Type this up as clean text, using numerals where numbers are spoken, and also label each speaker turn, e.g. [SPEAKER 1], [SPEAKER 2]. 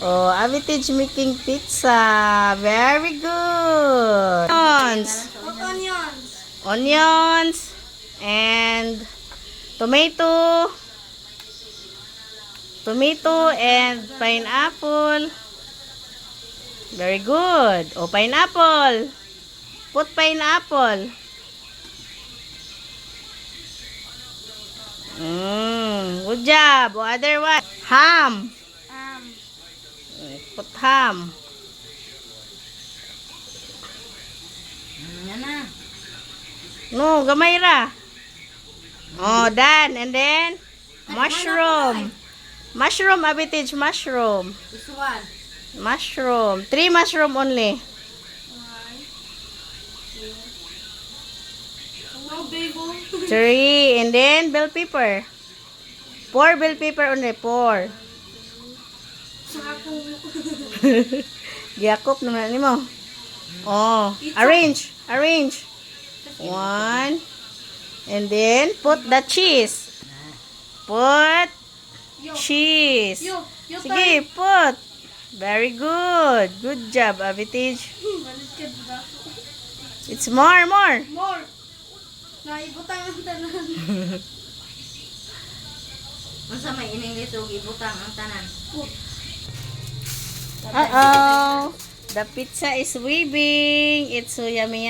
[SPEAKER 1] Oh, Avitage making pizza. Very good. Onions.
[SPEAKER 2] What onions?
[SPEAKER 1] Onions. And tomato. Tomato and pineapple. Very good. Oh, pineapple. Put pineapple. Good job. O other one. Ham. Put ham.
[SPEAKER 2] Yan na.
[SPEAKER 1] No, gamay ra. Oh, done. And then, mushroom. Mushroom, Abitage, mushroom.
[SPEAKER 2] This one.
[SPEAKER 1] Mushroom. 3 mushroom only.
[SPEAKER 2] No, bagel.
[SPEAKER 1] 3. And then, bell pepper. 4 bell pepper only. 4.
[SPEAKER 2] Sako.
[SPEAKER 1] Giyakop naman ni mo. Oh, arrange. Arrange. 1. And then, put the cheese. Put cheese.
[SPEAKER 2] Yo,
[SPEAKER 1] Sige, put. Very good. Good job, Avitage. It's more.
[SPEAKER 2] More. Naibutang ang tanan. Unsa may ining lisog ibutang ang tanan.
[SPEAKER 1] Uh-oh. The pizza is weaving. It's so yummy.